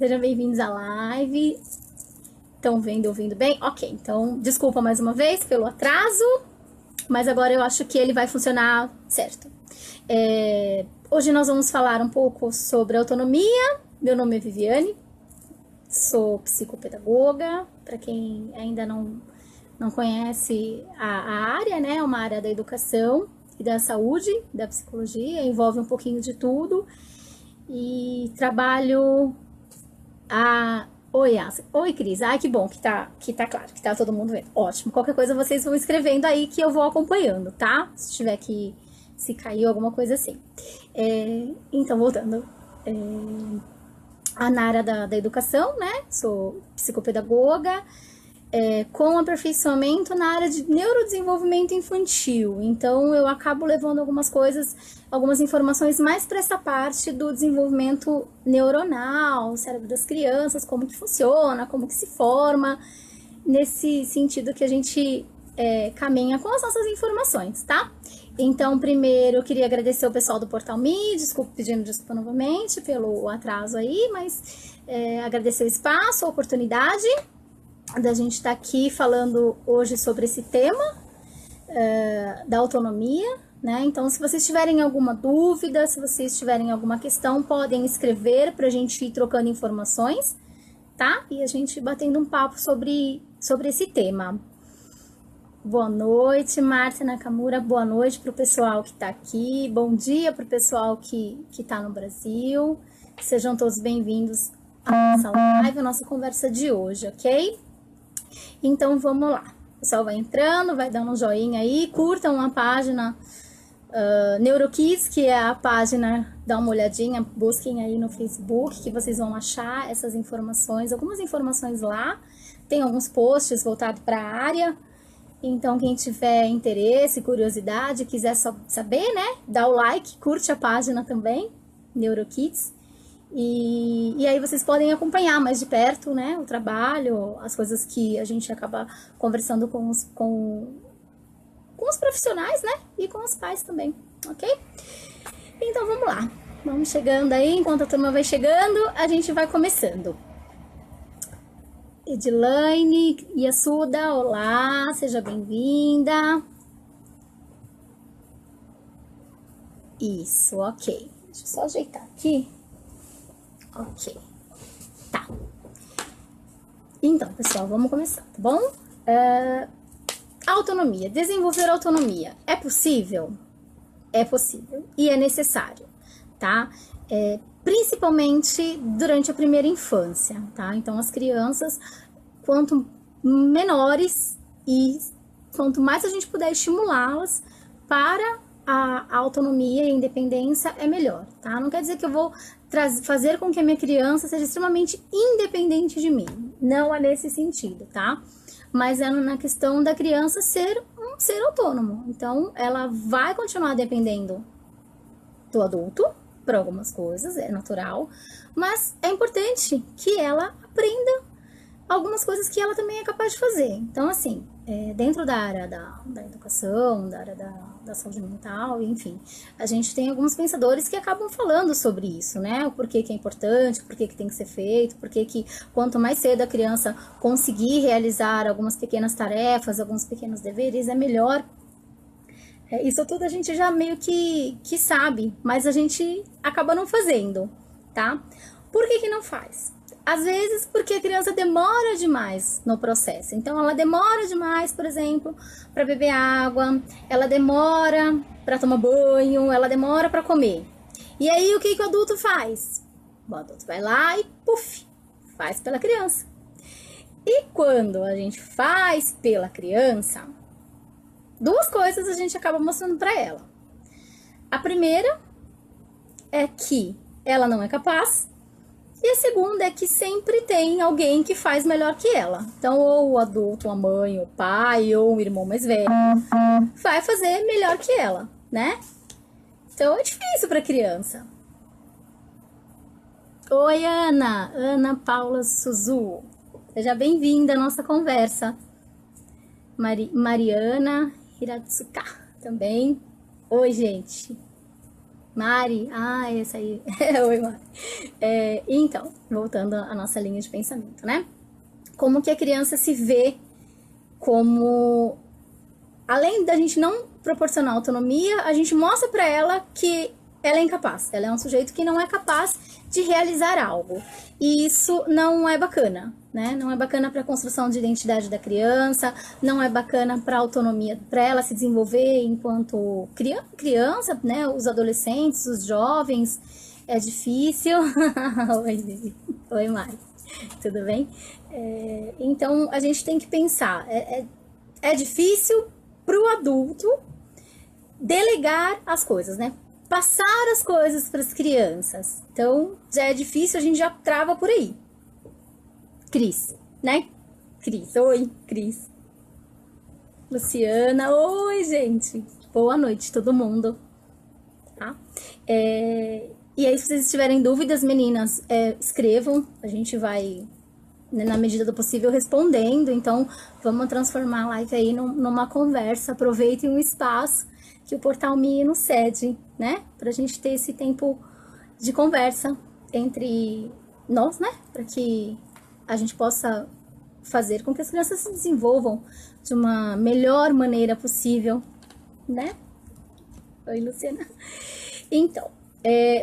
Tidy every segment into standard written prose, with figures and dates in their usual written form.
Sejam bem-vindos à live. Estão vendo, ouvindo bem? Ok, então desculpa mais uma vez pelo atraso, mas agora eu acho que ele vai funcionar certo. Hoje nós vamos falar um pouco sobre autonomia. Meu nome é Viviane, sou psicopedagoga. Para quem ainda não conhece a área, né? É uma área da educação e da saúde, da psicologia, envolve um pouquinho de tudo. E trabalho Oi, Asa. Oi, Cris. Ai, que bom que tá claro, que tá todo mundo vendo. Ótimo. Qualquer coisa vocês vão escrevendo aí que eu vou acompanhando, tá? Se tiver que se caiu alguma coisa assim. Então, voltando. Na área da educação, né? Sou psicopedagoga, com aperfeiçoamento na área de neurodesenvolvimento infantil. Então, eu acabo levando algumas coisas, algumas informações mais para essa parte do desenvolvimento neuronal, cérebro das crianças, como que funciona, como que se forma, nesse sentido que a gente caminha com as nossas informações, tá? Então, primeiro, eu queria agradecer o pessoal do Portal Me, pedindo desculpa novamente pelo atraso aí, mas agradecer o espaço, a oportunidade da gente estar aqui falando hoje sobre esse tema da autonomia, né? Então, se vocês tiverem alguma dúvida, se vocês tiverem alguma questão, podem escrever para a gente ir trocando informações, tá? E a gente batendo um papo sobre esse tema. Boa noite, Márcia Nakamura. Boa noite para o pessoal que está aqui. Bom dia para o pessoal que está no Brasil. Sejam todos bem-vindos à nossa live, a nossa conversa de hoje, ok? Então, vamos lá. O pessoal vai entrando, vai dando um joinha aí, curtam a página NeuroKids, que é a página, dá uma olhadinha, busquem aí no Facebook, que vocês vão achar essas informações, algumas informações lá. Tem alguns posts voltados para a área. Então, quem tiver interesse, curiosidade, quiser saber, né, dá o like, curte a página também, NeuroKids. E aí vocês podem acompanhar mais de perto, né, o trabalho, as coisas que a gente acaba conversando com os profissionais, né, e com os pais também, ok? Então, vamos lá. Vamos chegando aí, enquanto a turma vai chegando, a gente vai começando. Edilaine Yasuda, olá, seja bem-vinda. Isso, ok. Deixa eu só ajeitar aqui. Ok. Tá. Então, pessoal, vamos começar, tá bom? Autonomia. Desenvolver autonomia. É possível? É possível. E é necessário, tá? Principalmente durante a primeira infância, tá? Então, as crianças, quanto menores e quanto mais a gente puder estimulá-las para a autonomia e a independência, é melhor, tá? Não quer dizer que eu vou fazer com que a minha criança seja extremamente independente de mim. Não é nesse sentido, tá? Mas é na questão da criança ser um ser autônomo. Então, ela vai continuar dependendo do adulto, para algumas coisas, é natural, mas é importante que ela aprenda algumas coisas que ela também é capaz de fazer. Então, assim, dentro da área da educação, da área da saúde mental, enfim, a gente tem alguns pensadores que acabam falando sobre isso, né? O porquê que é importante, o porquê que tem que ser feito, porquê que quanto mais cedo a criança conseguir realizar algumas pequenas tarefas, alguns pequenos deveres, é melhor. Isso tudo a gente já meio que sabe, mas a gente acaba não fazendo, tá? Por que não faz? Às vezes porque a criança demora demais no processo. Então, ela demora demais, por exemplo, para beber água, ela demora para tomar banho, ela demora para comer. E aí, o que o adulto faz? O adulto vai lá e, puf, faz pela criança. E quando a gente faz pela criança, duas coisas a gente acaba mostrando para ela. A primeira é que ela não é capaz, e a segunda é que sempre tem alguém que faz melhor que ela. Então, ou o adulto, a mãe, o pai, ou o irmão mais velho, vai fazer melhor que ela, né? Então, é difícil para criança. Oi, Ana Paula Suzu. Seja bem-vinda à nossa conversa. Mariana Hiratsuka também. Oi, gente. Mari, essa aí. Oi, Mari. Então, voltando à nossa linha de pensamento, né? Como que a criança se vê como, além da gente não proporcionar autonomia, a gente mostra para ela que ela é incapaz. Ela é um sujeito que não é capaz de realizar algo. E isso não é bacana, né? Não é bacana para a construção de identidade da criança, não é bacana para a autonomia, para ela se desenvolver enquanto criança, né? Os adolescentes, os jovens, é difícil. Oi, Mari. Tudo bem? Então, a gente tem que pensar, é difícil para o adulto delegar as coisas, né? Passar as coisas para as crianças. Então, já é difícil, a gente já trava por aí. Cris, né? Cris, oi, Cris. Luciana, oi, gente. Boa noite, todo mundo. Tá? E aí, se vocês tiverem dúvidas, meninas, escrevam. A gente vai, né, na medida do possível, respondendo. Então, vamos transformar a live aí numa conversa. Aproveitem o espaço que o Portal Me nos cede, né? Pra gente ter esse tempo de conversa entre nós, né? Para que a gente possa fazer com que as crianças se desenvolvam de uma melhor maneira possível, né? Oi, Luciana. Então,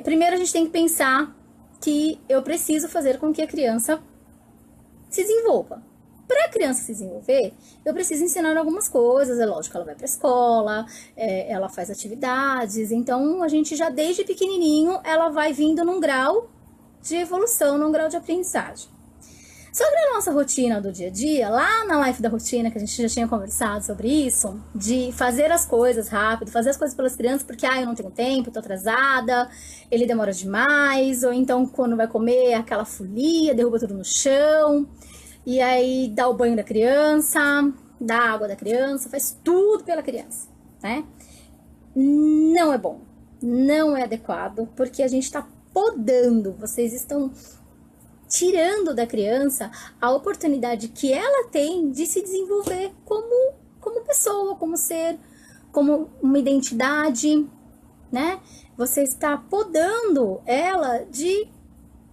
primeiro a gente tem que pensar que eu preciso fazer com que a criança se desenvolva. Para a criança se desenvolver, eu preciso ensinar algumas coisas. É lógico, ela vai para a escola, ela faz atividades. Então, a gente já desde pequenininho, ela vai vindo num grau de evolução, num grau de aprendizagem. Sobre a nossa rotina do dia a dia, lá na live da rotina, que a gente já tinha conversado sobre isso, de fazer as coisas rápido, fazer as coisas pelas crianças, porque eu não tenho tempo, tô atrasada, ele demora demais, ou então quando vai comer, aquela folia, derruba tudo no chão, e aí dá o banho da criança, dá a água da criança, faz tudo pela criança, né? Não é bom, não é adequado, porque a gente tá podando, vocês estão tirando da criança a oportunidade que ela tem de se desenvolver como pessoa, como ser, como uma identidade, né? Você está podando ela de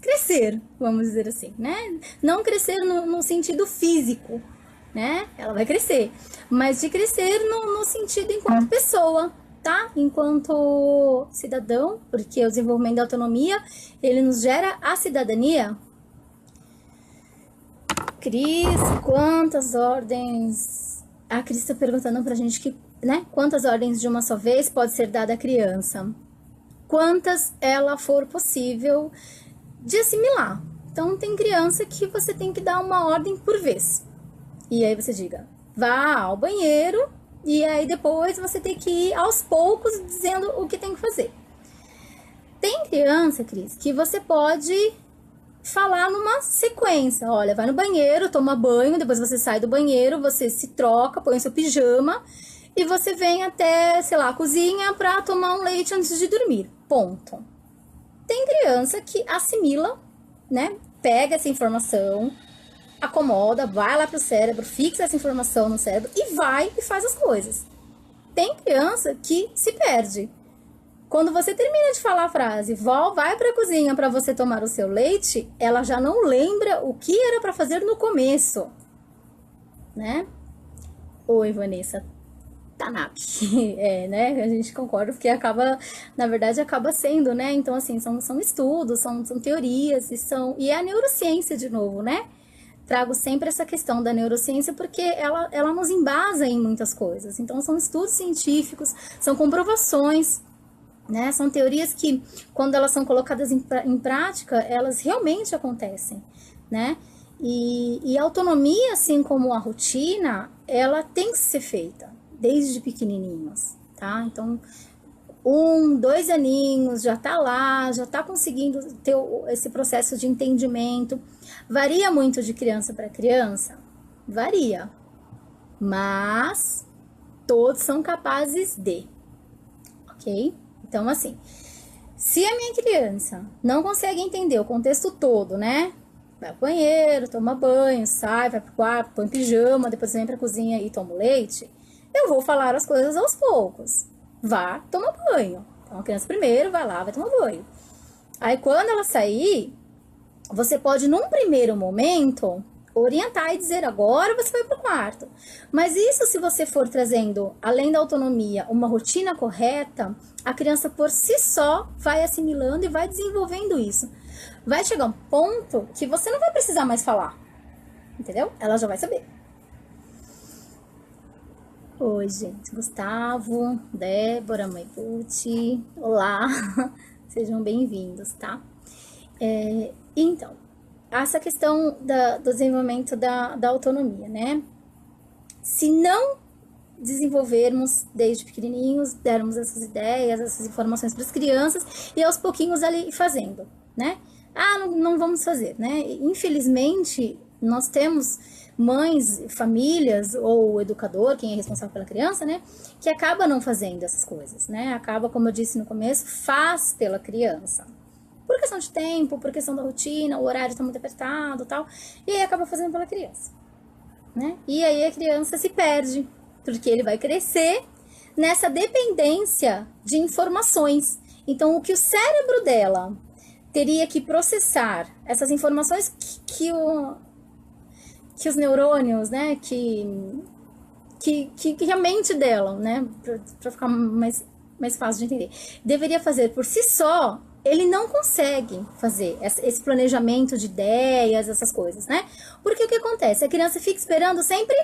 crescer, vamos dizer assim, né? Não crescer no sentido físico, né? Ela vai crescer, mas de crescer no sentido enquanto pessoa, tá? Enquanto cidadão, porque o desenvolvimento da autonomia, ele nos gera a cidadania. Cris, quantas ordens... A Cris está perguntando pra gente né? Quantas ordens de uma só vez pode ser dada à criança? Quantas ela for possível de assimilar. Então, tem criança que você tem que dar uma ordem por vez. E aí você diga, vá ao banheiro, e aí depois você tem que ir aos poucos dizendo o que tem que fazer. Tem criança, Cris, que você pode falar numa sequência. Olha, vai no banheiro, toma banho, depois você sai do banheiro, você se troca, põe o seu pijama e você vem até, sei lá, a cozinha para tomar um leite antes de dormir. Ponto. Tem criança que assimila, né? Pega essa informação, acomoda, vai lá pro cérebro, fixa essa informação no cérebro e vai e faz as coisas. Tem criança que se perde. Quando você termina de falar a frase, vai pra cozinha para você tomar o seu leite, ela já não lembra o que era para fazer no começo, né? Oi, Vanessa. Tanap. Né? A gente concorda porque na verdade, acaba sendo, né? Então, assim, são estudos, são teorias e é a neurociência de novo, né? Trago sempre essa questão da neurociência porque ela nos embasa em muitas coisas. Então, são estudos científicos, são comprovações, né? São teorias que, quando elas são colocadas em prática, elas realmente acontecem, né? E a autonomia, assim como a rotina, ela tem que ser feita desde pequenininhos, tá? Então, 1, 2 aninhos, já tá lá, já tá conseguindo ter esse processo de entendimento. Varia muito de criança para criança? Varia. Mas todos são capazes de, ok? Então, assim, se a minha criança não consegue entender o contexto todo, né? Vai ao banheiro, toma banho, sai, vai pro quarto, põe pijama, depois vem pra cozinha e toma leite, eu vou falar as coisas aos poucos. Vá, toma banho, Então, a criança primeiro vai lá, vai tomar banho. Aí, quando ela sair, você pode, num primeiro momento, orientar e dizer, agora você vai pro quarto. Mas isso, se você for trazendo, além da autonomia, uma rotina correta, a criança por si só vai assimilando e vai desenvolvendo isso. Vai chegar um ponto que você não vai precisar mais falar, entendeu? Ela já vai saber. Oi, gente. Gustavo, Débora, Mãe Pucci, olá, sejam bem-vindos, tá? Então, essa questão do desenvolvimento da autonomia, né? Se não desenvolvermos desde pequenininhos, dermos essas ideias, essas informações para as crianças e aos pouquinhos ali fazendo, né? Não vamos fazer, né? Infelizmente, nós temos mães, famílias ou educador, quem é responsável pela criança, né? Que acaba não fazendo essas coisas, né? Acaba, como eu disse no começo, faz pela criança. Por questão de tempo, por questão da rotina, o horário está muito apertado e tal, e aí acaba fazendo pela criança, né? E aí a criança se perde, porque ele vai crescer nessa dependência de informações. Então, o que o cérebro dela teria que processar, essas informações que os neurônios, né, que a mente dela, né, para ficar mais fácil de entender, deveria fazer por si só, ele não consegue fazer esse planejamento de ideias, essas coisas, né? Porque o que acontece? A criança fica esperando sempre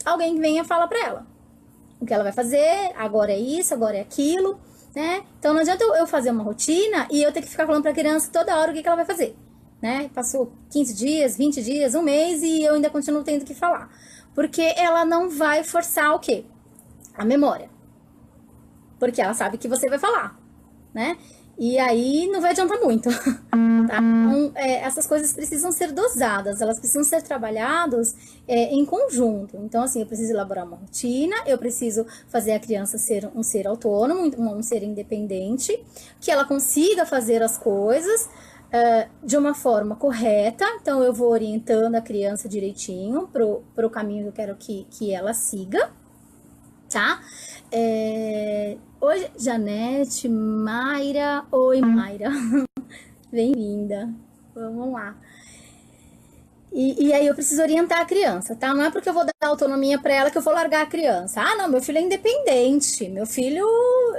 alguém que venha falar para ela o que ela vai fazer, agora é isso, agora é aquilo, né? Então não adianta eu fazer uma rotina e eu ter que ficar falando para a criança toda hora o que ela vai fazer, né? Passou 15 dias, 20 dias, um mês e eu ainda continuo tendo que falar. Porque ela não vai forçar o quê? A memória. Porque ela sabe que você vai falar, né? E aí não vai adiantar muito, tá? Então, essas coisas precisam ser dosadas, elas precisam ser trabalhadas em conjunto. Então, assim, eu preciso elaborar uma rotina, eu preciso fazer a criança ser um ser autônomo, um ser independente, que ela consiga fazer as coisas de uma forma correta. Então, eu vou orientando a criança direitinho pro caminho que eu quero que ela siga, tá? Oi, Janete, Mayra. Oi, Mayra. Bem-vinda. Vamos lá. E aí eu preciso orientar a criança, tá? Não é porque eu vou dar autonomia para ela que eu vou largar a criança. Não, meu filho é independente. Meu filho,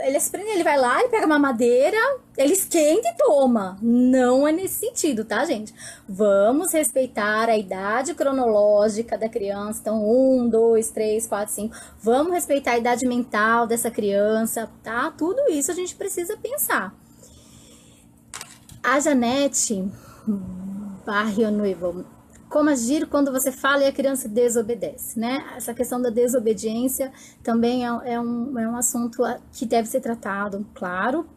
ele vai lá, ele pega uma madeira, ele esquenta e toma. Não é nesse sentido, tá, gente? Vamos respeitar a idade cronológica da criança. Então, 1, 2, 3, 4, 5. Vamos respeitar a idade mental dessa criança, tá? Tudo isso a gente precisa pensar. A Janete Barrio Nuevo. Como agir quando você fala e a criança desobedece, né? Essa questão da desobediência também é um assunto que deve ser tratado, claro.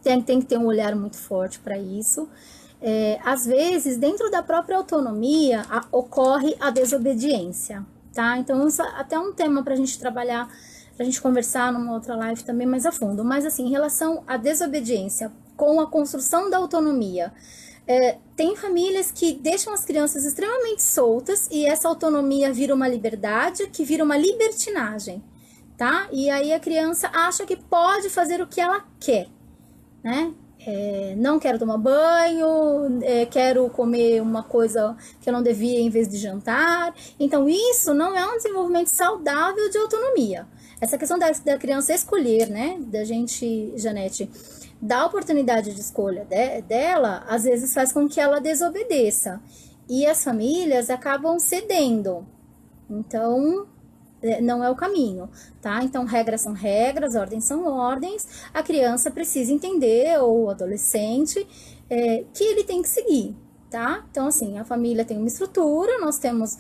Tem que ter um olhar muito forte para isso. Às vezes, dentro da própria autonomia, ocorre a desobediência, tá? Então, isso até é um tema para a gente trabalhar, para a gente conversar numa outra live também mais a fundo. Mas, assim, em relação à desobediência com a construção da autonomia, tem famílias que deixam as crianças extremamente soltas e essa autonomia vira uma liberdade, que vira uma libertinagem, tá? E aí a criança acha que pode fazer o que ela quer, né? Não quero tomar banho, quero comer uma coisa que eu não devia em vez de jantar. Então, isso não é um desenvolvimento saudável de autonomia. Essa questão da criança escolher, né? Da gente, Janete, dar oportunidade de escolha dela, às vezes faz com que ela desobedeça. E as famílias acabam cedendo. Então, não é o caminho, tá? Então, regras são regras, ordens são ordens. A criança precisa entender, ou o adolescente, que ele tem que seguir, tá? Então, assim, a família tem uma estrutura, nós temos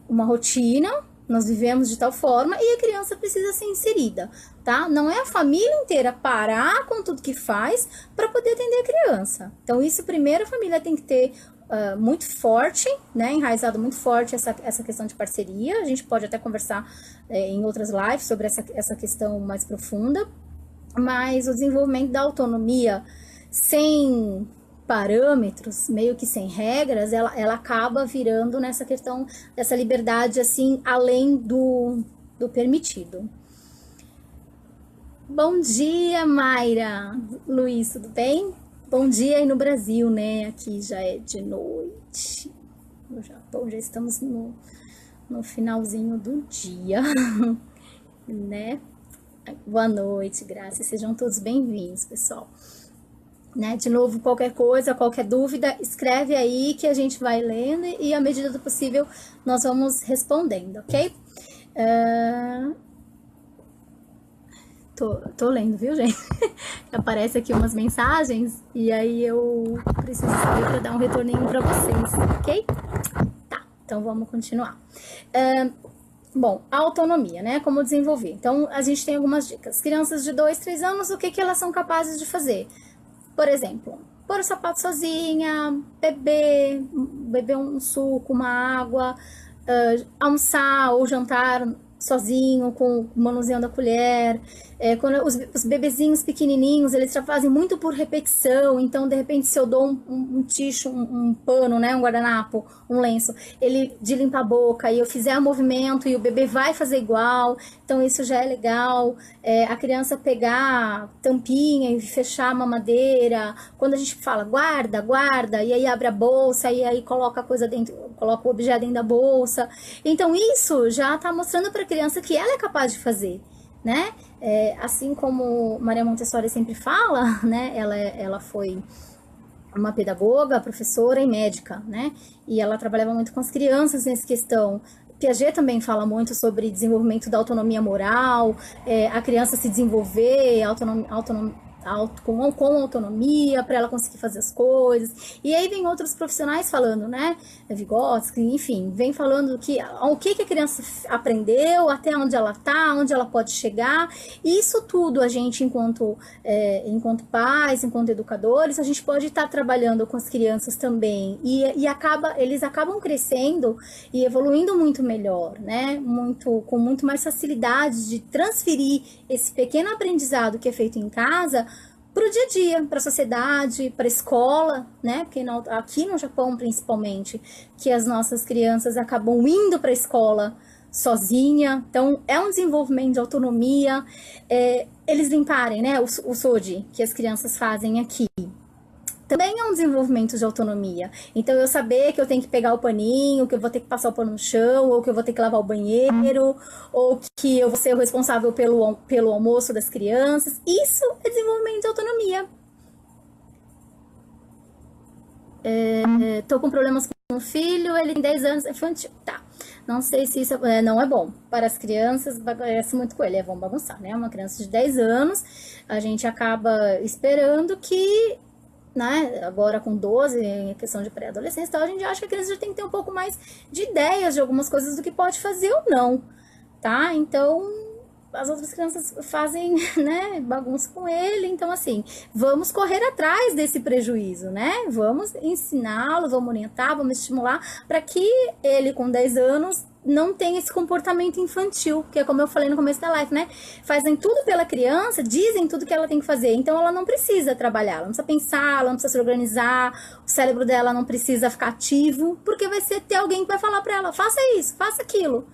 uma rotina, nós vivemos de tal forma e a criança precisa ser inserida, tá? Não é a família inteira parar com tudo que faz para poder atender a criança. Então, isso primeiro a família tem que ter muito forte, né? Enraizado muito forte essa questão de parceria. A gente pode até conversar em outras lives sobre essa questão mais profunda. Mas o desenvolvimento da autonomia sem parâmetros, meio que sem regras, ela acaba virando nessa questão dessa liberdade, assim, além do permitido. Bom dia, Mayra. Luiz, tudo bem? Bom dia aí no Brasil, né? Aqui já é de noite. No Japão já estamos no finalzinho do dia, né? Boa noite, graças. Sejam todos bem-vindos, pessoal. Né? De novo, qualquer coisa, qualquer dúvida, escreve aí que a gente vai lendo e, à medida do possível, nós vamos respondendo, ok? Tô lendo, viu, gente? Aparece aqui umas mensagens e aí eu preciso saber para dar um retorninho para vocês, ok? Tá, então vamos continuar. Bom, a autonomia, né? Como desenvolver. Então, a gente tem algumas dicas. Crianças de 2, 3 anos, o que elas são capazes de fazer? Por exemplo, pôr o sapato sozinha, beber um suco, uma água, almoçar ou jantar sozinho, manuseando a colher. Quando os bebezinhos pequenininhos, eles já fazem muito por repetição, então de repente se eu dou um ticho, um pano, né, um guardanapo, um lenço, ele de limpar a boca e eu fizer o movimento e o bebê vai fazer igual, então isso já é legal. A criança pegar tampinha e fechar a mamadeira, quando a gente fala guarda, guarda, e aí abre a bolsa e aí coloca a coisa dentro, coloca o objeto dentro da bolsa, então isso já está mostrando para a criança que ela é capaz de fazer, né? Assim como Maria Montessori sempre fala, né? Ela foi uma pedagoga, professora e médica, né? E ela trabalhava muito com as crianças nessa questão. Piaget também fala muito sobre desenvolvimento da autonomia moral, a criança se desenvolver, com autonomia, para ela conseguir fazer as coisas. E aí vem outros profissionais falando, né? Vygotsky, enfim, vem falando que o que a criança aprendeu, até onde ela tá, onde ela pode chegar. E isso tudo a gente, enquanto pais, enquanto educadores, a gente pode estar trabalhando com as crianças também. E eles acabam crescendo e evoluindo muito melhor, né? Com muito mais facilidade de transferir esse pequeno aprendizado que é feito em casa para o dia a dia, para a sociedade, para a escola, né? Porque aqui no Japão, principalmente, que as nossas crianças acabam indo para a escola sozinha, então é um desenvolvimento de autonomia. Eles limparem, né? O soji que as crianças fazem aqui também é um desenvolvimento de autonomia. Então, eu saber que eu tenho que pegar o paninho, que eu vou ter que passar o pano no chão, ou que eu vou ter que lavar o banheiro, ou que eu vou ser o responsável pelo almoço das crianças, isso é desenvolvimento de autonomia. Tô com problemas com o filho, ele tem 10 anos, é infantil. Tá. Não sei se isso não é bom. Para as crianças, parece muito com ele, vão bagunçar, né? Uma criança de 10 anos, a gente acaba esperando que, né, agora com 12, em questão de pré-adolescência, então a gente acha que a criança já tem que ter um pouco mais de ideias de algumas coisas do que pode fazer ou não, tá? Então, as outras crianças fazem, né, bagunça com ele, então assim, vamos correr atrás desse prejuízo, né? Vamos ensiná-lo, vamos orientar, vamos estimular para que ele com 10 anos não tem esse comportamento infantil, que é como eu falei no começo da live, né? Fazem tudo pela criança, dizem tudo que ela tem que fazer, então ela não precisa trabalhar, ela não precisa pensar, ela não precisa se organizar, o cérebro dela não precisa ficar ativo, porque vai ter alguém que vai falar pra ela, faça isso, faça aquilo.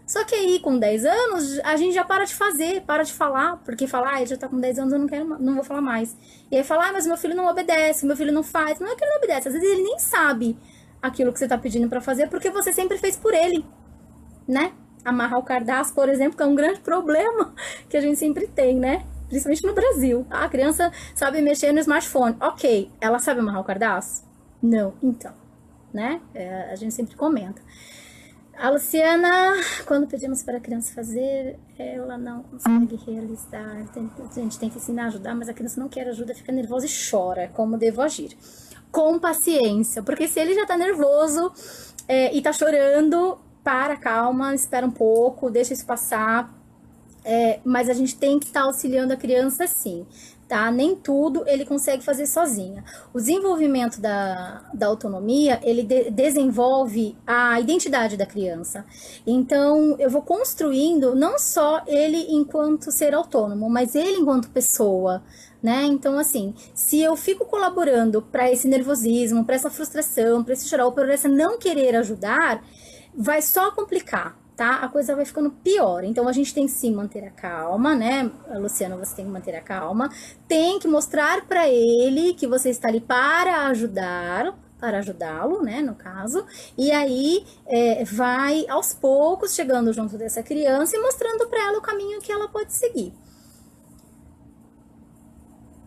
Só que aí, com 10 anos, a gente já para de fazer, para de falar, porque falar, ele já tá com 10 anos, eu não vou falar mais. E aí falar, mas meu filho não obedece, meu filho não faz. Não é que ele não obedece, às vezes ele nem sabe aquilo que você tá pedindo pra fazer, porque você sempre fez por ele, né? Amarrar o cardápio, por exemplo, que é um grande problema que a gente sempre tem, né? Principalmente no Brasil. A criança sabe mexer no smartphone. Ok, ela sabe amarrar o cardápio? Não, então, né? A gente sempre comenta. A Luciana, quando pedimos para a criança fazer, ela não consegue realizar. A gente tem que ensinar a ajudar, mas a criança não quer ajuda, fica nervosa e chora. Como devo agir? Com paciência, porque se ele já tá nervoso e tá chorando, calma, espera um pouco, deixa isso passar. Mas a gente tem que estar auxiliando a criança sim, tá? Nem tudo ele consegue fazer sozinha. O desenvolvimento da autonomia, ele desenvolve a identidade da criança. Então, eu vou construindo não só ele enquanto ser autônomo, mas ele enquanto pessoa, né? Então, assim, se eu fico colaborando para esse nervosismo, para essa frustração, para esse chorar, ou para essa não querer ajudar, vai só complicar. tá? A coisa vai ficando pior. Então a gente tem que sim manter a calma, né? Luciana, você tem que manter a calma. Tem que mostrar para ele que você está ali para ajudá-lo, né, no caso, e aí vai aos poucos chegando junto dessa criança e mostrando para ela o caminho que ela pode seguir.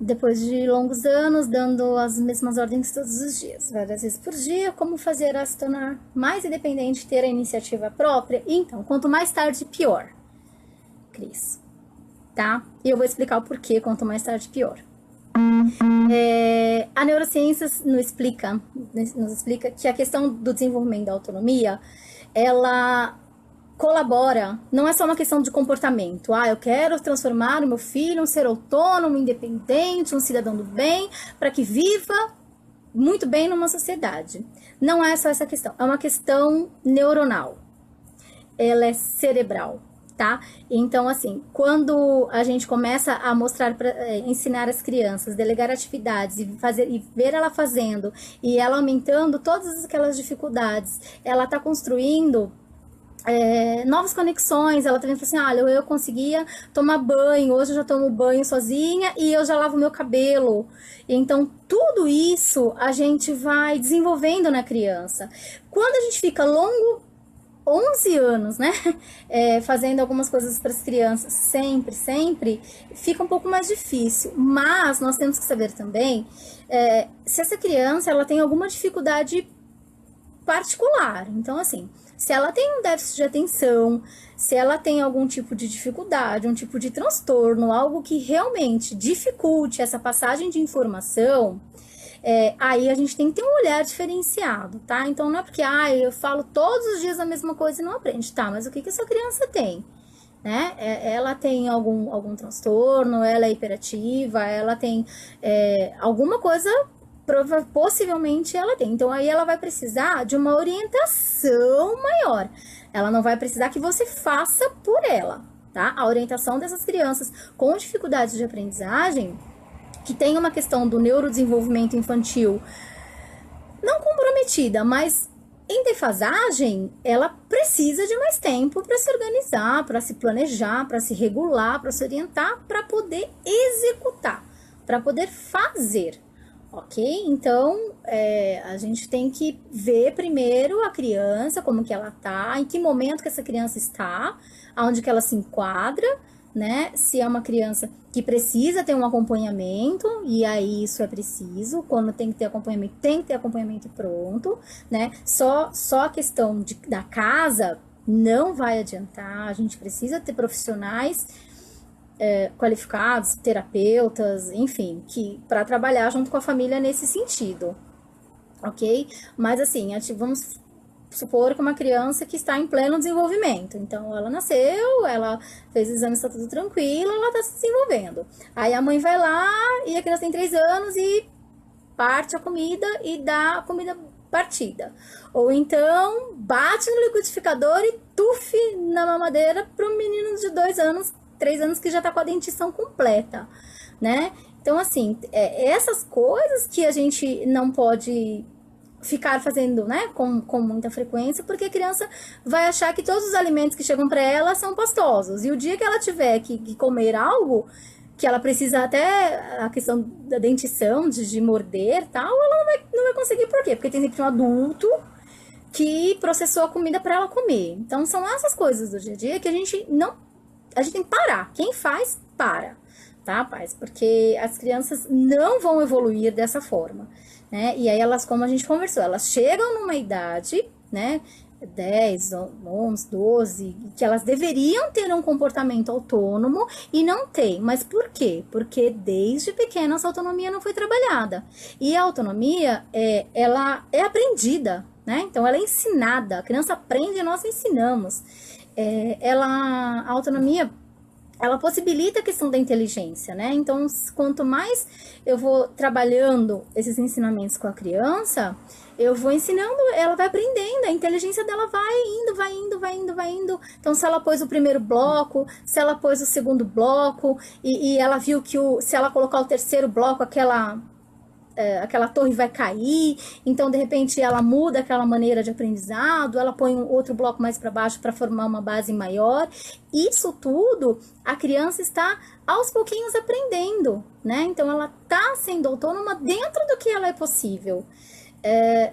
Depois de longos anos, dando as mesmas ordens todos os dias, várias vezes por dia, como fazer ela se tornar mais independente, ter a iniciativa própria? Então, quanto mais tarde, pior, Cris, tá? E eu vou explicar o porquê, quanto mais tarde, pior. A neurociência nos explica que a questão do desenvolvimento da autonomia, ela colabora, não é só uma questão de comportamento. Eu quero transformar o meu filho em um ser autônomo, independente, um cidadão do bem, para que viva muito bem numa sociedade. Não é só essa questão, é uma questão neuronal. Ela é cerebral, tá? Então, assim, quando a gente começa a mostrar, ensinar as crianças, delegar atividades e ver ela fazendo e ela aumentando todas aquelas dificuldades, ela tá construindo novas conexões. Ela também falou assim, olha, eu conseguia tomar banho, hoje eu já tomo banho sozinha e eu já lavo meu cabelo. Então, tudo isso a gente vai desenvolvendo na criança. Quando a gente fica 11 anos, né, fazendo algumas coisas para as crianças, sempre, fica um pouco mais difícil. Mas nós temos que saber também se essa criança ela tem alguma dificuldade particular. Então, assim, se ela tem um déficit de atenção, se ela tem algum tipo de dificuldade, um tipo de transtorno, algo que realmente dificulte essa passagem de informação, aí a gente tem que ter um olhar diferenciado, tá? Então não é porque, eu falo todos os dias a mesma coisa e não aprende, tá? Mas o que essa criança tem? Né? Ela tem algum transtorno, ela é hiperativa, ela tem alguma coisa, possivelmente ela tem. Então aí ela vai precisar de uma orientação maior. Ela não vai precisar que você faça por ela, tá? A orientação dessas crianças com dificuldades de aprendizagem, que tem uma questão do neurodesenvolvimento infantil não comprometida, mas em defasagem, ela precisa de mais tempo para se organizar, para se planejar, para se regular, para se orientar, para poder executar, para poder fazer. Ok? Então, a gente tem que ver primeiro a criança, como que ela tá, em que momento que essa criança está, aonde que ela se enquadra, né? Se é uma criança que precisa ter um acompanhamento, e aí isso é preciso, quando tem que ter acompanhamento e pronto, né? Só a questão da casa não vai adiantar, a gente precisa ter profissionais qualificados, terapeutas, enfim, para trabalhar junto com a família nesse sentido, ok? Mas assim, vamos supor que uma criança que está em pleno desenvolvimento, então ela nasceu, ela fez exames, está tudo tranquilo, ela está se desenvolvendo. Aí a mãe vai lá e a criança tem 3 anos e parte a comida e dá a comida partida. Ou então bate no liquidificador e tufe na mamadeira para o menino de 2 anos, 3 anos que já tá com a dentição completa, né? Então, assim, essas coisas que a gente não pode ficar fazendo, né, com muita frequência, porque a criança vai achar que todos os alimentos que chegam para ela são pastosos. E o dia que ela tiver que comer algo, que ela precisa até a questão da dentição, de morder e tal, ela não vai conseguir. Por quê? Porque tem sempre um adulto que processou a comida para ela comer. Então, são essas coisas do dia a dia que a gente tem que parar. Quem faz, para, tá, pais? Porque as crianças não vão evoluir dessa forma, né? E aí elas, como a gente conversou, elas chegam numa idade, né, 10, 11, 12, que elas deveriam ter um comportamento autônomo e não tem. Mas por quê? Porque desde pequena essa autonomia não foi trabalhada. E a autonomia, ela é aprendida, né? Então ela é ensinada. A criança aprende e nós ensinamos. A autonomia, ela possibilita a questão da inteligência, né? Então, quanto mais eu vou trabalhando esses ensinamentos com a criança, eu vou ensinando, ela vai aprendendo, a inteligência dela vai indo. Então, se ela pôs o primeiro bloco, se ela pôs o segundo bloco, e ela viu que se ela colocar o terceiro bloco, aquela aquela torre vai cair, então de repente ela muda aquela maneira de aprendizado, ela põe um outro bloco mais para baixo para formar uma base maior. Isso tudo a criança está aos pouquinhos aprendendo, né? Então ela está sendo autônoma dentro do que ela é possível.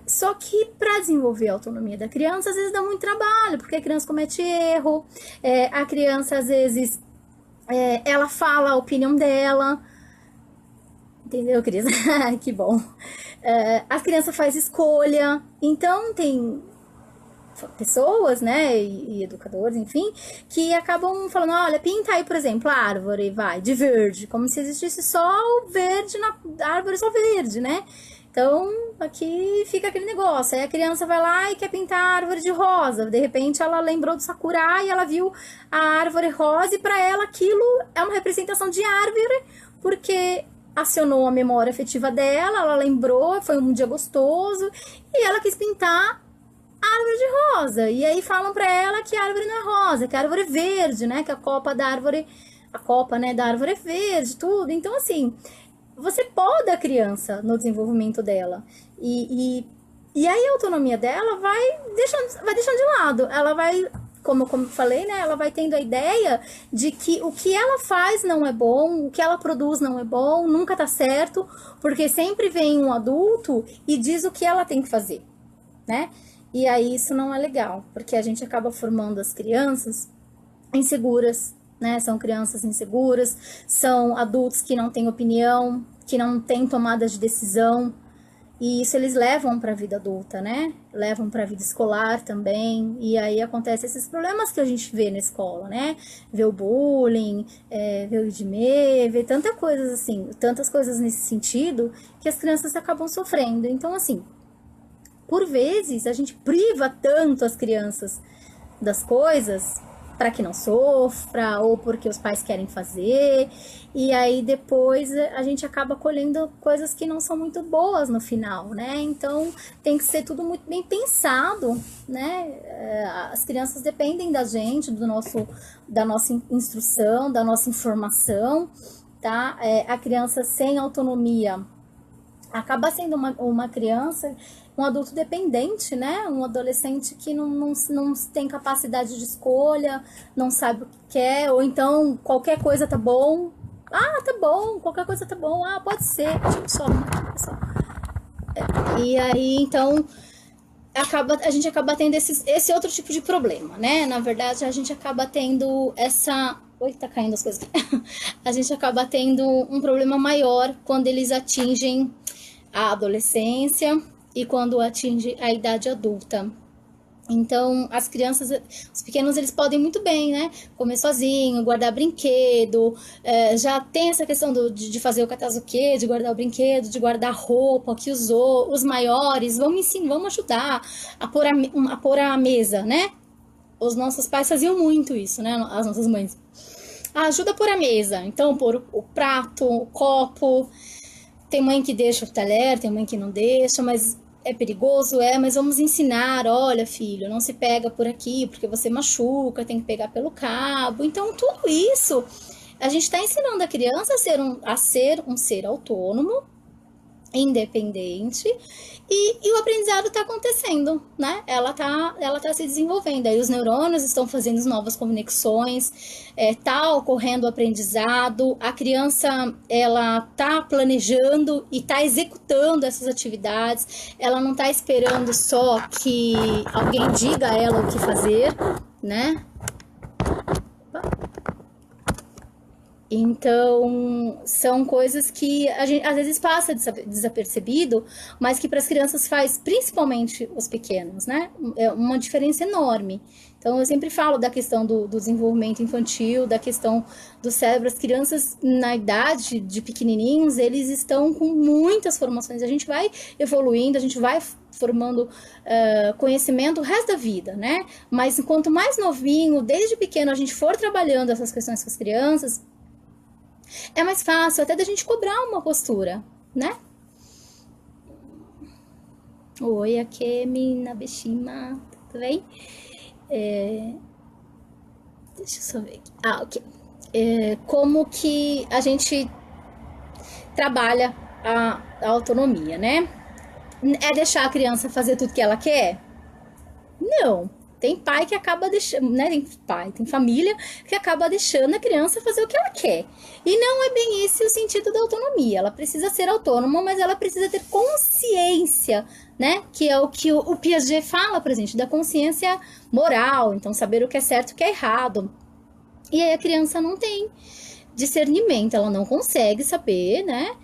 Só que para desenvolver a autonomia da criança, às vezes dá muito trabalho, porque a criança comete erro, a criança às vezes ela fala a opinião dela, entendeu, Cris? Que bom. A criança faz escolha, então tem pessoas, né, e educadores, enfim, que acabam falando, olha, pinta aí, por exemplo, a árvore, vai, de verde, como se existisse só o verde na árvore, só verde, né? Então, aqui fica aquele negócio. Aí a criança vai lá e quer pintar a árvore de rosa. De repente, ela lembrou do sakura e ela viu a árvore rosa e para ela aquilo é uma representação de árvore, porque acionou a memória afetiva dela, ela lembrou, foi um dia gostoso e ela quis pintar a árvore de rosa. E aí falam para ela que a árvore não é rosa, que a árvore é verde, né? Que a copa, né, da árvore é verde, tudo. Então, assim, você poda a criança no desenvolvimento dela. E aí a autonomia dela vai deixando de lado. Ela vai, como eu falei, né? Ela vai tendo a ideia de que o que ela faz não é bom, o que ela produz não é bom, nunca tá certo, porque sempre vem um adulto e diz o que ela tem que fazer, né? E aí isso não é legal, porque a gente acaba formando as crianças inseguras, né? São crianças inseguras, são adultos que não têm opinião, que não têm tomada de decisão, e isso eles levam para a vida adulta, né? Levam para a vida escolar também, e aí acontecem esses problemas que a gente vê na escola, né? Vê o bullying, vê o IDME, vê tantas coisas assim, tantas coisas nesse sentido, que as crianças acabam sofrendo. Então, assim, por vezes a gente priva tanto as crianças das coisas para que não sofra, ou porque os pais querem fazer, e aí depois a gente acaba colhendo coisas que não são muito boas no final, né? Então tem que ser tudo muito bem pensado, né? As crianças dependem da gente, da nossa instrução, da nossa informação, tá? A criança sem autonomia acaba sendo uma criança, um adulto dependente, né? Um adolescente que não tem capacidade de escolha, não sabe o que quer, ou então qualquer coisa tá bom. Ah, tá bom, qualquer coisa tá bom. Ah, pode ser. Deixa eu só arrumar aqui, pessoal. E aí, então, a gente acaba tendo esse outro tipo de problema, né? Na verdade, a gente acaba tendo essa... Oi, tá caindo as coisas aqui. A gente acaba tendo um problema maior quando eles atingem a adolescência e quando atinge a idade adulta. Então, as crianças, os pequenos, eles podem muito bem, né? Comer sozinho, guardar brinquedo, já tem essa questão de fazer o katazuke, de guardar o brinquedo, de guardar a roupa que usou. Os maiores vão ensinar, vão ajudar a pôr a mesa, né? Os nossos pais faziam muito isso, né? As nossas mães. Ajuda a pôr a mesa. Então, pôr o prato, o copo. Tem mãe que deixa o talher, tem mãe que não deixa, mas é perigoso, mas vamos ensinar, olha, filho, não se pega por aqui, porque você machuca, tem que pegar pelo cabo. Então, tudo isso, a gente está ensinando a criança a ser um ser autônomo, independente, e o aprendizado está acontecendo, né? Ela tá se desenvolvendo, aí os neurônios estão fazendo novas conexões, tá ocorrendo o aprendizado, a criança, ela tá planejando e tá executando essas atividades, ela não tá esperando só que alguém diga a ela o que fazer, né? Então, são coisas que a gente às vezes passa desapercebido, mas que para as crianças faz, principalmente os pequenos, né? É uma diferença enorme. Então, eu sempre falo da questão do desenvolvimento infantil, da questão do cérebro. As crianças, na idade de pequenininhos, eles estão com muitas formações. A gente vai evoluindo, a gente vai formando conhecimento o resto da vida, né? Mas, quanto mais novinho, desde pequeno, a gente for trabalhando essas questões com as crianças, é mais fácil até da gente cobrar uma postura, né? Oi, Akemi, Nabeshima, tudo bem? Deixa eu só ver aqui. Ah, ok. Como que a gente trabalha a autonomia, né? É deixar a criança fazer tudo que ela quer? Não. Tem pai que acaba deixando, né? Tem família que acaba deixando a criança fazer o que ela quer. E não é bem esse o sentido da autonomia. Ela precisa ser autônoma, mas ela precisa ter consciência, né? Que é o que o Piaget fala pra gente, da consciência moral. Então, saber o que é certo e o que é errado. E aí a criança não tem discernimento, ela não consegue saber, né?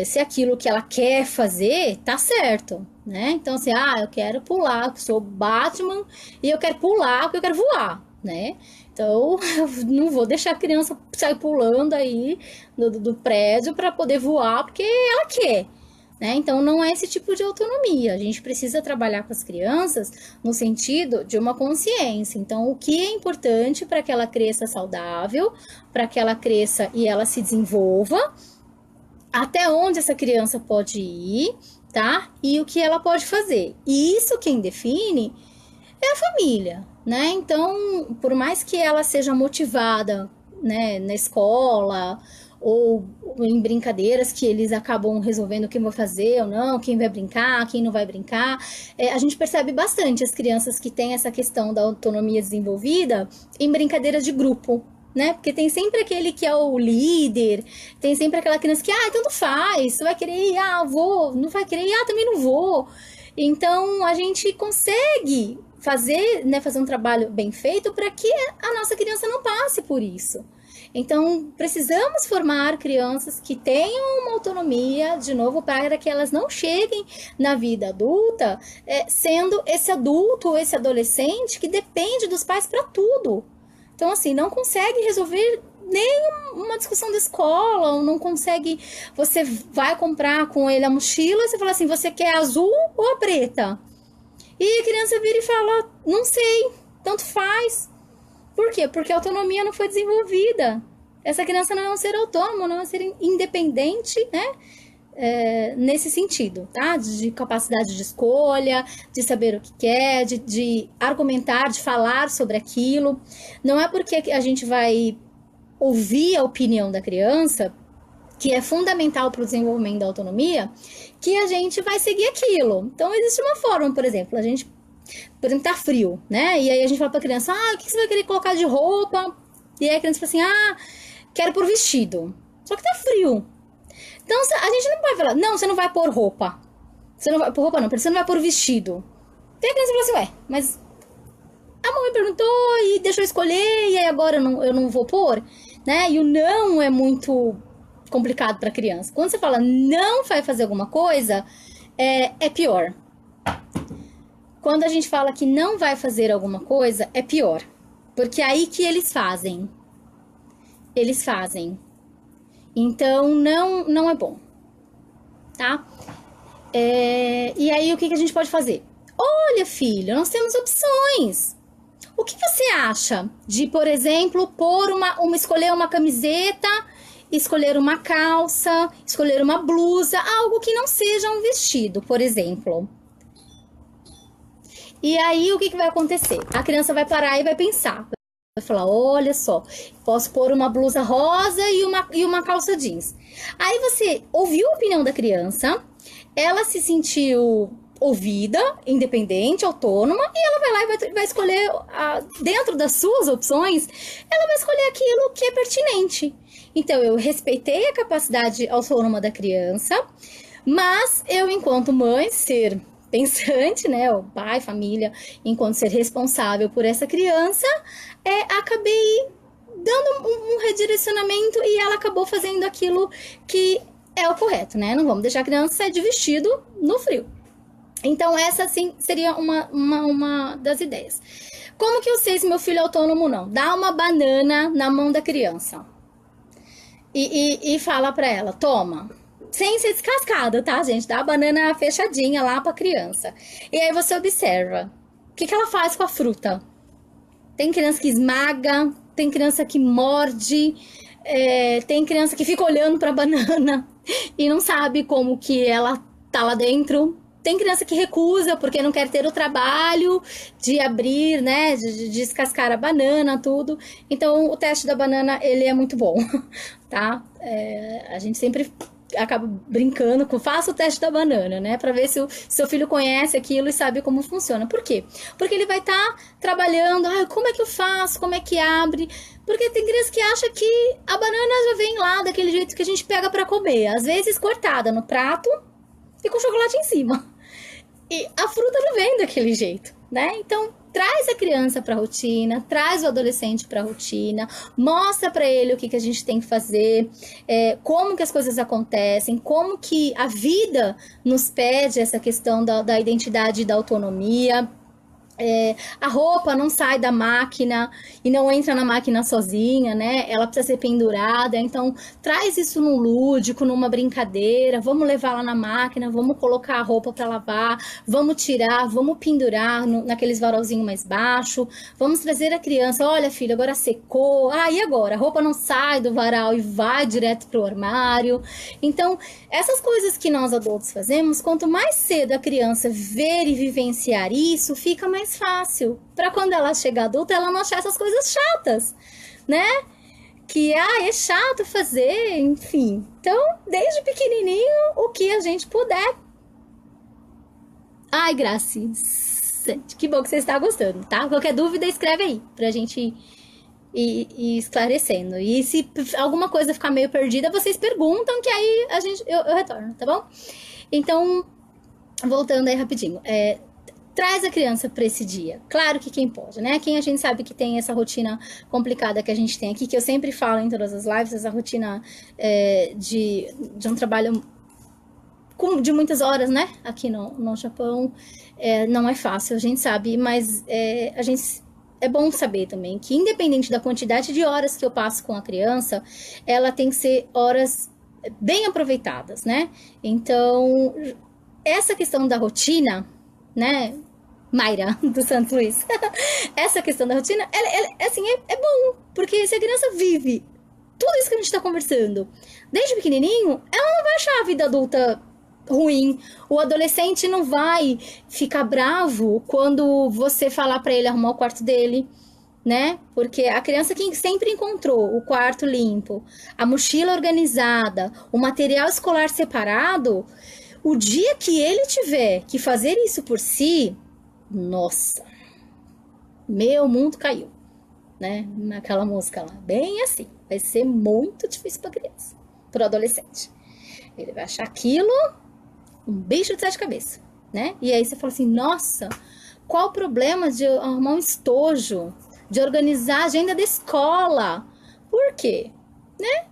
Se aquilo que ela quer fazer tá certo, né? Então, assim, eu quero pular, eu sou Batman e eu quero pular porque eu quero voar, né? Então, eu não vou deixar a criança sair pulando aí do prédio para poder voar porque ela quer, né? Então, não é esse tipo de autonomia. A gente precisa trabalhar com as crianças no sentido de uma consciência. Então, o que é importante para que ela cresça saudável, para que ela cresça e ela se desenvolva, até onde essa criança pode ir, tá? E o que ela pode fazer. E isso quem define é a família, né? Então, por mais que ela seja motivada, né, na escola ou em brincadeiras que eles acabam resolvendo quem vai fazer ou não, quem vai brincar, quem não vai brincar, a gente percebe bastante as crianças que têm essa questão da autonomia desenvolvida em brincadeiras de grupo, né? Porque tem sempre aquele que é o líder, tem sempre aquela criança que, tanto faz, você vai querer ir, vou, não vai querer ir, também não vou. Então, a gente consegue fazer, né, fazer um trabalho bem feito para que a nossa criança não passe por isso. Então, precisamos formar crianças que tenham uma autonomia, de novo, para que elas não cheguem na vida adulta sendo esse adulto ou esse adolescente que depende dos pais para tudo. Então, assim, não consegue resolver nem uma discussão da escola, ou não consegue. Você vai comprar com ele a mochila, você fala assim: você quer a azul ou a preta? E a criança vira e fala: não sei, tanto faz. Por quê? Porque a autonomia não foi desenvolvida. Essa criança não é um ser autônomo, não é um ser independente, né? Nesse sentido, tá? De capacidade de escolha, de saber o que quer, de argumentar, de falar sobre aquilo. Não é porque a gente vai ouvir a opinião da criança, que é fundamental para o desenvolvimento da autonomia, que a gente vai seguir aquilo. Então, existe uma forma, por exemplo, por exemplo, tá frio, né? E aí a gente fala pra criança, o que você vai querer colocar de roupa? E aí a criança fala assim, quero pôr vestido. Só que tá frio. Então, a gente não vai falar, não, você não vai pôr roupa. Você não vai pôr roupa, não, porque você não vai pôr vestido. Tem a criança fala assim, mas a mamãe perguntou e deixou eu escolher, e aí agora eu não vou pôr, né? E o não é muito complicado pra criança. Quando você fala não vai fazer alguma coisa, é pior. Quando a gente fala que não vai fazer alguma coisa, é pior. Porque é aí que eles fazem. Eles fazem. Então, não é bom. Tá? E aí, o que a gente pode fazer? Olha, filho, nós temos opções. O que você acha de, por exemplo, escolher uma camiseta, escolher uma calça, escolher uma blusa, algo que não seja um vestido, por exemplo? E aí, o que vai acontecer? A criança vai parar e vai pensar. Vai falar, olha só, posso pôr uma blusa rosa e uma calça jeans. Aí você ouviu a opinião da criança, ela se sentiu ouvida, independente, autônoma, e ela vai lá e vai escolher, dentro das suas opções, ela vai escolher aquilo que é pertinente. Então, eu respeitei a capacidade autônoma da criança, mas eu, enquanto mãe, ser pensante, né, o pai, família, enquanto ser responsável por essa criança, acabei dando um redirecionamento e ela acabou fazendo aquilo que é o correto, né? Não vamos deixar a criança sair de vestido no frio. Então, essa, sim, seria uma das ideias. Como que eu sei se meu filho é autônomo ou não? Dá uma banana na mão da criança e fala pra ela, toma. Sem ser descascada, tá, gente? Dá a banana fechadinha lá pra criança. E aí você observa. O que ela faz com a fruta? Tem criança que esmaga, tem criança que morde, tem criança que fica olhando pra banana e não sabe como que ela tá lá dentro. Tem criança que recusa porque não quer ter o trabalho de abrir, né, de descascar a banana, tudo. Então, o teste da banana, ele é muito bom, tá? A gente sempre acabo brincando com, faça o teste da banana, né? Pra ver se o seu filho conhece aquilo e sabe como funciona. Por quê? Porque ele vai estar trabalhando, como é que eu faço? Como é que abre? Porque tem criança que acha que a banana já vem lá daquele jeito que a gente pega pra comer. Às vezes cortada no prato e com chocolate em cima. E a fruta não vem daquele jeito, né? Então, traz a criança para a rotina, traz o adolescente para a rotina, mostra para ele o que a gente tem que fazer, como que as coisas acontecem, como que a vida nos pede essa questão da identidade e da autonomia. A roupa não sai da máquina e não entra na máquina sozinha, né? Ela precisa ser pendurada, então traz isso num lúdico, numa brincadeira, vamos levar lá na máquina, vamos colocar a roupa para lavar, vamos tirar, vamos pendurar naqueles varolzinhos mais baixo, vamos trazer a criança, olha filho, agora secou, e agora? A roupa não sai do varal e vai direto pro armário. Então, essas coisas que nós adultos fazemos, quanto mais cedo a criança ver e vivenciar isso, fica mais fácil, para quando ela chegar adulta, ela não achar essas coisas chatas, né? Que, é chato fazer, enfim. Então, desde pequenininho, o que a gente puder. Ai, Graci, que bom que você está gostando, tá? Qualquer dúvida, escreve aí, pra gente ir esclarecendo. E se alguma coisa ficar meio perdida, vocês perguntam, que aí eu retorno, tá bom? Então, voltando aí rapidinho, traz a criança para esse dia. Claro que quem pode, né? Quem a gente sabe que tem essa rotina complicada que a gente tem aqui, que eu sempre falo em todas as lives, essa rotina de um trabalho de muitas horas, né? Aqui no Japão, não é fácil, a gente sabe, mas é bom saber também que, independente da quantidade de horas que eu passo com a criança, ela tem que ser horas bem aproveitadas, né? Então, essa questão da rotina, né? Mayra, do Santos Luiz. Essa questão da rotina, assim, é bom, porque se a criança vive tudo isso que a gente tá conversando desde pequenininho, ela não vai achar a vida adulta ruim. O adolescente não vai ficar bravo quando você falar pra ele arrumar o quarto dele, né? Porque a criança que sempre encontrou o quarto limpo, a mochila organizada, o material escolar separado, o dia que ele tiver que fazer isso por si, nossa, meu mundo caiu, né? Naquela música lá, bem assim, vai ser muito difícil para criança, para o adolescente. Ele vai achar aquilo um bicho de sete cabeças, né? E aí você fala assim, nossa, qual o problema de arrumar um estojo, de organizar a agenda da escola? Por quê? Né?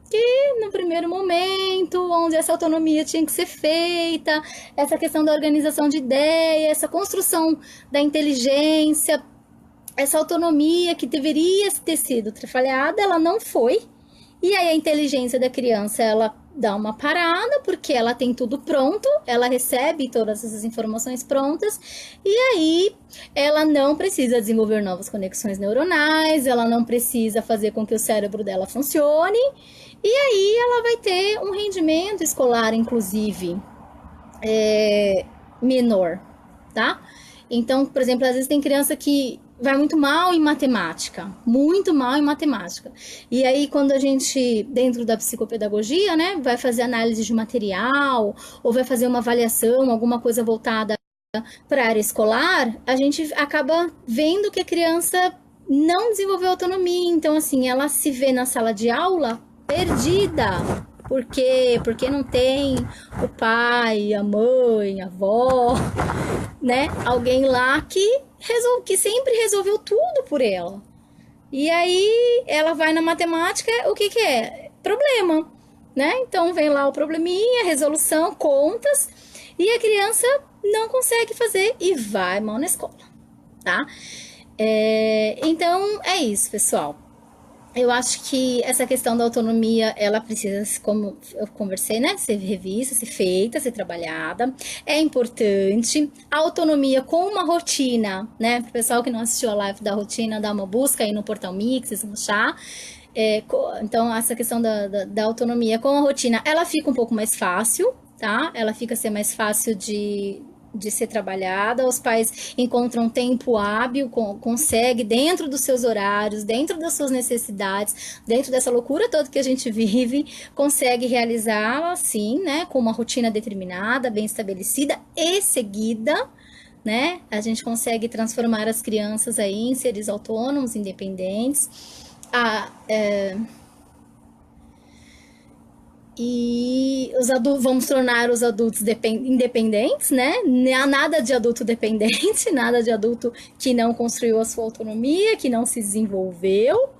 Que no primeiro momento, onde essa autonomia tinha que ser feita, essa questão da organização de ideia, essa construção da inteligência, essa autonomia que deveria ter sido trabalhada, ela não foi. E aí a inteligência da criança, ela dá uma parada, porque ela tem tudo pronto, ela recebe todas essas informações prontas, e aí ela não precisa desenvolver novas conexões neuronais, ela não precisa fazer com que o cérebro dela funcione, e aí ela vai ter um rendimento escolar, inclusive, menor, tá? Então, por exemplo, às vezes tem criança que vai muito mal em matemática, muito mal em matemática. E aí, quando a gente, dentro da psicopedagogia, né, vai fazer análise de material, ou vai fazer uma avaliação, alguma coisa voltada para a área escolar, a gente acaba vendo que a criança não desenvolveu autonomia. Então, assim, ela se vê na sala de aula perdida. Por quê? Porque não tem o pai, a mãe, a avó, né? Alguém lá que sempre resolveu tudo por ela. E aí ela vai na matemática, o que é? Problema, né? Então vem lá o probleminha, resolução, contas, e a criança não consegue fazer e vai mal na escola, tá? Então é isso, pessoal. Eu acho que essa questão da autonomia, ela precisa, como eu conversei, né? Ser revista, ser feita, ser trabalhada. É importante. A autonomia com uma rotina, né? Para o pessoal que não assistiu a live da rotina, dá uma busca aí no Portal Mix, vocês vão achar. Então, essa questão da autonomia com a rotina, ela fica um pouco mais fácil, tá? Ela fica ser mais fácil de de ser trabalhada, os pais encontram tempo hábil, consegue dentro dos seus horários, dentro das suas necessidades, dentro dessa loucura toda que a gente vive, consegue realizá-la sim, né, com uma rotina determinada, bem estabelecida e seguida, né? A gente consegue transformar as crianças aí em seres autônomos, independentes. E vamos tornar os adultos independentes, né? Nada de adulto dependente, nada de adulto que não construiu a sua autonomia, que não se desenvolveu.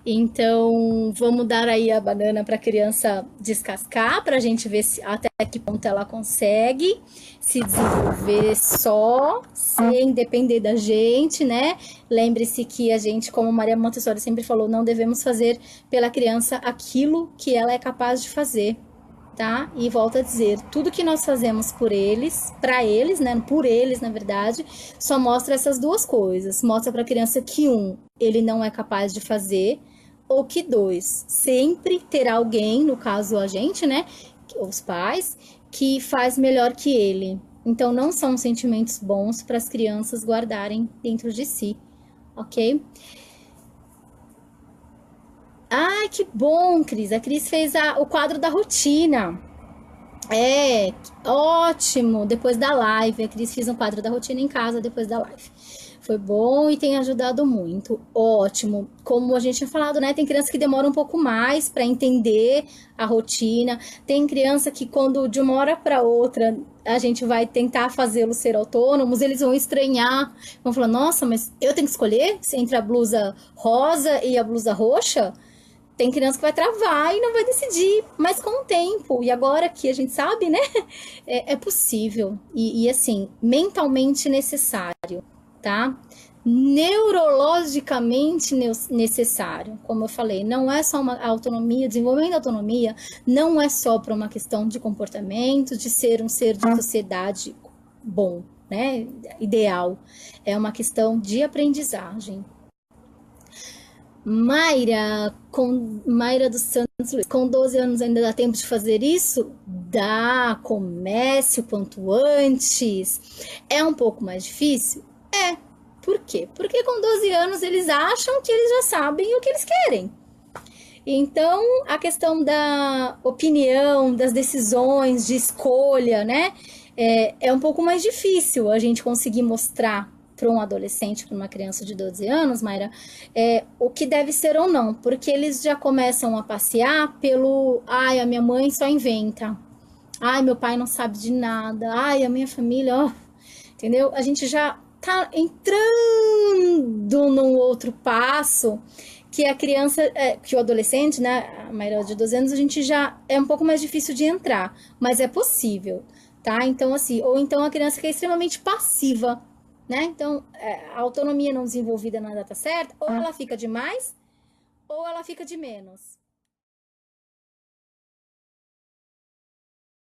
Então, vamos dar aí a banana para a criança descascar, para a gente ver até que ponto ela consegue se desenvolver só, sem depender da gente, né? Lembre-se que a gente, como Maria Montessori sempre falou, não devemos fazer pela criança aquilo que ela é capaz de fazer, tá? E volto a dizer, tudo que nós fazemos por eles, para eles, né? Por eles, na verdade, só mostra essas duas coisas. Mostra para a criança que, ele não é capaz de fazer, ou que, sempre terá alguém, no caso a gente, né? Os pais, que faz melhor que ele. Então, não são sentimentos bons para as crianças guardarem dentro de si, ok? Ai, que bom, Cris. A Cris fez o quadro da rotina. É, ótimo. Depois da live, a Cris fez um quadro da rotina em casa depois da live. Foi bom e tem ajudado muito. Ótimo. Como a gente tinha falado, né? Tem criança que demora um pouco mais para entender a rotina. Tem criança que quando de uma hora para outra a gente vai tentar fazê-los ser autônomos, eles vão estranhar. Vão falar, nossa, mas eu tenho que escolher entre a blusa rosa e a blusa roxa? Tem criança que vai travar e não vai decidir, mas com o tempo, e agora que a gente sabe, né, é possível, e assim, mentalmente necessário, tá? Neurologicamente necessário, como eu falei, não é só uma autonomia, desenvolvimento da autonomia, não é só para uma questão de comportamento, de ser um ser de sociedade bom, né, ideal, é uma questão de aprendizagem. Mayra dos Santos Luiz, com 12 anos ainda dá tempo de fazer isso? Dá, comece o quanto antes. É um pouco mais difícil? É. Por quê? Porque com 12 anos eles acham que eles já sabem o que eles querem. Então, a questão da opinião, das decisões, de escolha, né? É um pouco mais difícil a gente conseguir mostrar para um adolescente, para uma criança de 12 anos, Mayra, o que deve ser ou não, porque eles já começam a passear pelo, ai, a minha mãe só inventa, ai, meu pai não sabe de nada, ai, a minha família, ó, entendeu? A gente já tá entrando num outro passo que a criança, que o adolescente, né, a Mayra de 12 anos, a gente já é um pouco mais difícil de entrar, mas é possível, tá? Então, assim, ou então a criança que é extremamente passiva, né? Então, a autonomia não desenvolvida na data certa, ou ela fica de mais, ou ela fica de menos.